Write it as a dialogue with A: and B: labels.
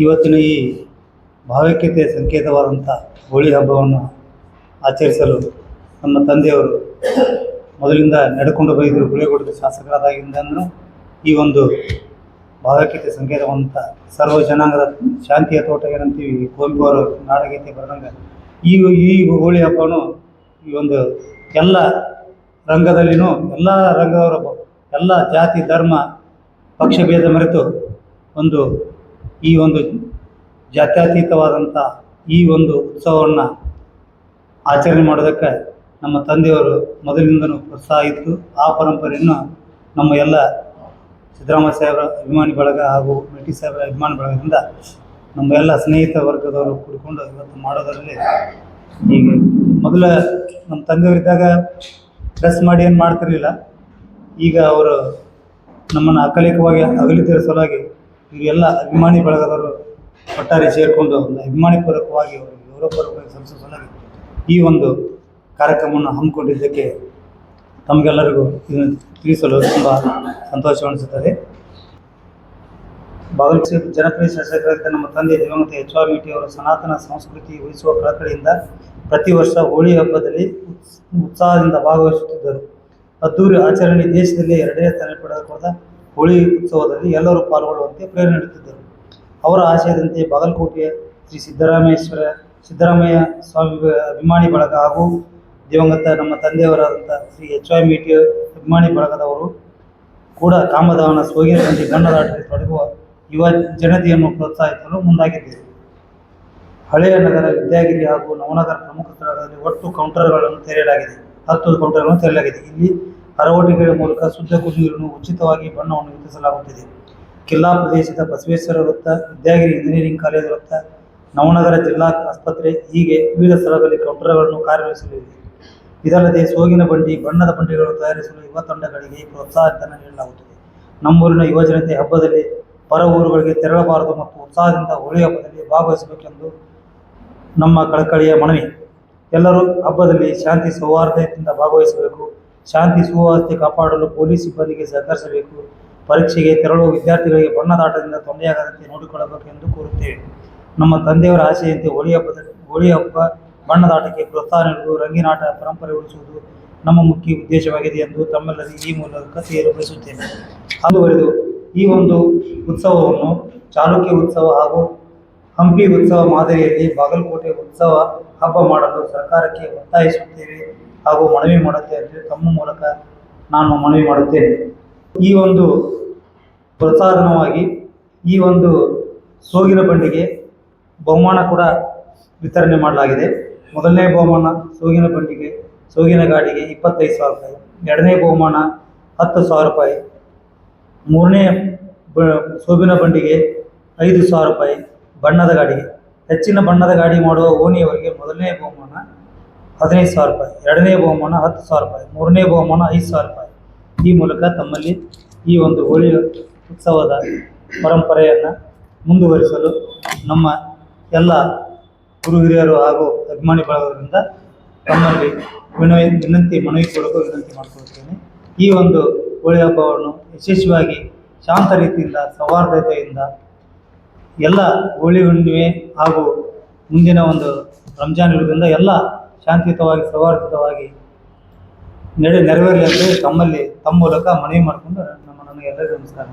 A: ಇವತ್ತಿನ ಈ ಭಾವೈಕ್ಯತೆಯ ಸಂಕೇತವಾದಂಥ ಹೋಳಿ ಹಬ್ಬವನ್ನು ಆಚರಿಸಲು ನಮ್ಮ ತಂದೆಯವರು ಮೊದಲಿಂದ ನಡೆಕೊಂಡು ಬಂದಿದ್ದರು. ಗುಳೇಗುಡದ ಶಾಸಕರಾದಾಗಿಂದನೂ ಈ ಒಂದು ಭಾವೈಕ್ಯತೆ ಸಂಕೇತವಂತ ಸರ್ವ ಜನಾಂಗದ ಶಾಂತಿಯ ತೋಟ ಏನಂತೀವಿ, ಕುವೆಂಪು ಅವರು ನಾಡಗೀತೆ ಬರೆದಂಗೆ ಈ ಹೋಳಿ ಹಬ್ಬವನ್ನು ಈ ಒಂದು ಎಲ್ಲ ರಂಗದಲ್ಲಿನೂ ಎಲ್ಲ ರಂಗದವರ ಎಲ್ಲ ಜಾತಿ ಧರ್ಮ ಪಕ್ಷ ಭೇದ ಮರೆತು ಈ ಒಂದು ಜಾತ್ಯತೀತವಾದಂಥ ಈ ಒಂದು ಉತ್ಸವವನ್ನು ಆಚರಣೆ ಮಾಡೋದಕ್ಕೆ ನಮ್ಮ ತಂದೆಯವರು ಮೊದಲಿನಿಂದಲೂ ಪ್ರೋತ್ಸಾಹ ಇತ್ತು. ಆ ಪರಂಪರೆಯನ್ನು ನಮ್ಮ ಎಲ್ಲ ಸಿದ್ದರಾಮಯ್ಯ ಸಾಹೇಬರ ಅಭಿಮಾನಿ ಬಳಗ ಹಾಗೂ ಮೆಟ್ಟಿ ಸಾಹೇಬರ ಅಭಿಮಾನಿ ಬಳಗದಿಂದ ನಮ್ಮ ಎಲ್ಲ ಸ್ನೇಹಿತ ವರ್ಗದವರು ಕೂಡಿಕೊಂಡು ಇವತ್ತು ಮಾಡೋದರಲ್ಲಿ ಹೀಗೆ ಮೊದಲ ನಮ್ಮ ತಂದೆಯವರಿದ್ದಾಗ ಡ್ರೆಸ್ ಮಾಡಿ ಏನು ಮಾಡ್ತಿರಲಿಲ್ಲ. ಈಗ ಅವರು ನಮ್ಮನ್ನು ಅಕಾಲಿಕವಾಗಿ ಅಗಲಿದ್ದರ ಸಲುವಾಗಿ ಇವರೆಲ್ಲ ಅಭಿಮಾನಿ ಬಳಗದವರು ಒಟ್ಟಾರೆ ಸೇರಿಕೊಂಡು ಒಂದು ಅಭಿಮಾನಿ ಪೂರ್ವಕವಾಗಿ ಅವರಿಗೆ ಗೌರವಪೂರ್ವಕವಾಗಿ ಸಲ್ಲಿಸೋ ಸಲುವಾಗಿ ಈ ಒಂದು ಕಾರ್ಯಕ್ರಮವನ್ನು ಹಮ್ಮಿಕೊಂಡಿದ್ದಕ್ಕೆ ತಮಗೆಲ್ಲರಿಗೂ ಇದನ್ನು ತಿಳಿಸಲು ತುಂಬ ಸಂತೋಷವೆನಿಸುತ್ತದೆ. ಬಾಗಲಕೋಟೆ ಜನಪ್ರಿಯ ಶಾಸಕರಾದ ನಮ್ಮ ತಂದೆ ದಿವಂಗತ ಎಚ್.ಆರ್. ಮೇಟಿ ಅವರು ಸನಾತನ ಸಂಸ್ಕೃತಿ ಉಳಿಸುವ ಕಳಕಳಿಯಿಂದ ಪ್ರತಿ ವರ್ಷ ಹೋಳಿ ಹಬ್ಬದಲ್ಲಿ ಉತ್ಸಾಹದಿಂದ ಭಾಗವಹಿಸುತ್ತಿದ್ದರು. ಅದ್ದೂರಿ ಆಚರಣೆ ದೇಶದಲ್ಲಿ 2ನೇ ಸ್ಥಾನ ಪಡೆದುಕೊಂಡ ಹೋಳಿ ಉತ್ಸವದಲ್ಲಿ ಎಲ್ಲರೂ ಪಾಲ್ಗೊಳ್ಳುವಂತೆ ಪ್ರೇರಣೆ ನೀಡುತ್ತಿದ್ದರು. ಅವರ ಆಶಯದಂತೆ ಬಾಗಲಕೋಟೆಯ ಶ್ರೀ ಸಿದ್ದರಾಮಯ್ಯ ಸ್ವಾಮಿ ಅಭಿಮಾನಿ ಬಳಗ ಹಾಗೂ ದಿವಂಗತ ನಮ್ಮ ತಂದೆಯವರಾದಂಥ ಶ್ರೀ ಎಚ್.ಆರ್. ಮೇಟಿ ಅಭಿಮಾನಿ ಬಳಗದವರು ಕೂಡ ಕಾಮದಹನ, ಸೋಗಿನ ಬಂಡಿ, ಬಣ್ಣದಾಟದಲ್ಲಿ ತೊಡಗುವ ಯುವ ಜನತೆಯನ್ನು ಪ್ರೋತ್ಸಾಹಿಸಲು ಮುಂದಾಗಿದ್ದೇವೆ. ಹಳೆಯ ನಗರ, ವಿದ್ಯಾಗಿರಿ ಹಾಗೂ ನವನಗರ ಪ್ರಮುಖ ಸ್ಥಳಗಳಲ್ಲಿ ಒಟ್ಟು 10 ಕೌಂಟರ್ಗಳನ್ನು ತೆರೆಯಲಾಗಿದೆ. ಇಲ್ಲಿ ಅರವಟಿಕೆಗಳ ಮೂಲಕ ಶುದ್ಧ ಕುಡಿಯುವ ಉಚಿತವಾಗಿ ಬಣ್ಣವನ್ನು ವಿತರಿಸಲಾಗುತ್ತಿದೆ. ಕಿಲ್ಲಾ ಪ್ರದೇಶದ ಬಸವೇಶ್ವರ ವೃತ್ತ, ವಿದ್ಯಾಗಿರಿ ಇಂಜಿನಿಯರಿಂಗ್ ಕಾಲೇಜು ವೃತ್ತ, ನವನಗರ ಜಿಲ್ಲಾ ಆಸ್ಪತ್ರೆ ಹೀಗೆ ವಿವಿಧ ಸ್ಥಳಗಳಲ್ಲಿ ಕೌಂಟರ್ಗಳನ್ನು ಕಾರ್ಯನಿರ್ವಹಿಸಲಿವೆ. ಇದಲ್ಲದೆ ಸೋಗಿನ ಬಂಡಿ, ಬಣ್ಣದ ಬಂಡಿಗಳು ತಯಾರಿಸಲು ಯುವ ತಂಡಗಳಿಗೆ ಪ್ರೋತ್ಸಾಹಧನ ನೀಡಲಾಗುತ್ತದೆ. ನಮ್ಮೂರಿನ ಯುವಜನತೆ ಹಬ್ಬದಲ್ಲಿ ಪರ ಊರುಗಳಿಗೆ ತೆರಳಬಾರದು ಮತ್ತು ಉತ್ಸಾಹದಿಂದ ಹೋಳಿ ಹಬ್ಬದಲ್ಲಿ ಭಾಗವಹಿಸಬೇಕೆಂದು ನಮ್ಮ ಕಳಕಳಿಯ ಮನವಿ. ಎಲ್ಲರೂ ಹಬ್ಬದಲ್ಲಿ ಶಾಂತಿ ಸೌಹಾರ್ದತೆಯಿಂದ ಭಾಗವಹಿಸಬೇಕು. ಶಾಂತಿ ಸುವ್ಯವಸ್ಥೆ ಕಾಪಾಡಲು ಪೊಲೀಸ್ ಸಿಬ್ಬಂದಿಗೆ ಸಹಕರಿಸಬೇಕು. ಪರೀಕ್ಷೆಗೆ ತೆರಳುವ ವಿದ್ಯಾರ್ಥಿಗಳಿಗೆ ಬಣ್ಣದಾಟದಿಂದ ತೊಂದರೆಯಾಗದಂತೆ ನೋಡಿಕೊಳ್ಳಬೇಕು ಎಂದು ಕೋರುತ್ತೇವೆ. ನಮ್ಮ ತಂದೆಯವರ ಆಶೆಯಂತೆ ಹೋಳಿ ಹಬ್ಬ ಬಣ್ಣದಾಟಕ್ಕೆ ಪ್ರೋತ್ಸಾಹ ನೀಡುವುದು, ರಂಗಿನಾಟ ಪರಂಪರೆ ಉಳಿಸುವುದು ನಮ್ಮ ಮುಖ್ಯ ಉದ್ದೇಶವಾಗಿದೆ ಎಂದು ತಮ್ಮೆಲ್ಲರಿಗೆ ಈ ಮೂಲಕ ಸೇರಲು ಬಯಸುತ್ತೇನೆ. ಮುಂದುವರೆದು ಈ ಒಂದು ಉತ್ಸವವನ್ನು ಚಾಲುಕ್ಯ ಉತ್ಸವ ಹಾಗೂ ಹಂಪಿ ಉತ್ಸವ ಮಾದರಿಯಲ್ಲಿ ಬಾಗಲಕೋಟೆ ಉತ್ಸವ ಹಬ್ಬ ಮಾಡಲು ಸರ್ಕಾರಕ್ಕೆ ಒತ್ತಾಯಿಸುತ್ತೇವೆ ಹಾಗೂ ಮನವಿ ಮಾಡುತ್ತೇವೆ ಎಂದು ತಮ್ಮ ಮೂಲಕ ನಾನು ಮನವಿ ಮಾಡುತ್ತೇನೆ. ಈ ಒಂದು ಪ್ರೋತ್ಸಾಹಧನವಾಗಿ ಈ ಒಂದು ಸೋಗಿನ ಬಂಡಿಗೆ ಬಹುಮಾನ ಕೂಡ ವಿತರಣೆ ಮಾಡಲಾಗಿದೆ. ಮೊದಲನೇ ಬಹುಮಾನ ಸೋಗಿನ ಗಾಡಿಗೆ 25,000 ರೂಪಾಯಿ, 2ನೇ ಬಹುಮಾನ 10,000 ರೂಪಾಯಿ, 3ನೇ ಸೋಗಿನ ಬಂಡಿಗೆ 5,000 ರೂಪಾಯಿ, ಬಣ್ಣದ ಗಾಡಿಗೆ ಹೆಚ್ಚಿನ ಬಣ್ಣದ ಗಾಡಿ ಮಾಡುವ ಓಣಿಯವರಿಗೆ ಮೊದಲನೇ ಬಹುಮಾನ 15,000 ರೂಪಾಯಿ, 2ನೇ ಬಹುಮಾನ 10,000 ರೂಪಾಯಿ, 3ನೇ ಬಹುಮಾನ 5,000 ರೂಪಾಯಿ. ಈ ಮೂಲಕ ತಮ್ಮಲ್ಲಿ ಈ ಒಂದು ಹೋಳಿ ಉತ್ಸವದ ಪರಂಪರೆಯನ್ನು ಮುಂದುವರಿಸಲು ನಮ್ಮ ಎಲ್ಲ ಗುರು ಹಿರಿಯರು ಹಾಗೂ ಅಭಿಮಾನಿ ಬಳಗದಿಂದ ತಮ್ಮಲ್ಲಿ ಮನವಿ ಮಾಡಿಕೊಳ್ಳುತ್ತೇನೆ. ಈ ಒಂದು ಹೋಳಿ ಹಬ್ಬವನ್ನು ಯಶಸ್ವಿಯಾಗಿ ಶಾಂತ ರೀತಿಯಿಂದ ಸೌಹಾರ್ದತೆಯಿಂದ ಎಲ್ಲ ಹೋಳಿ ಹುಣ್ಣಿಮೆ ಹಾಗೂ ಮುಂದಿನ ಒಂದು ರಂಜಾನ್ ಇರುವುದರಿಂದ ಎಲ್ಲ ಶಾಂತಿಯುತವಾಗಿ ಸೌಹಾರ್ದಯುತವಾಗಿ ನೆರವೇರಲಿ ಅಂತ ತಮ್ಮ ಮೂಲಕ ಮನವಿ ಮಾಡಿಕೊಂಡು ನನಗೆ ಎಲ್ಲರಿಗೂ ನಮಸ್ಕಾರ.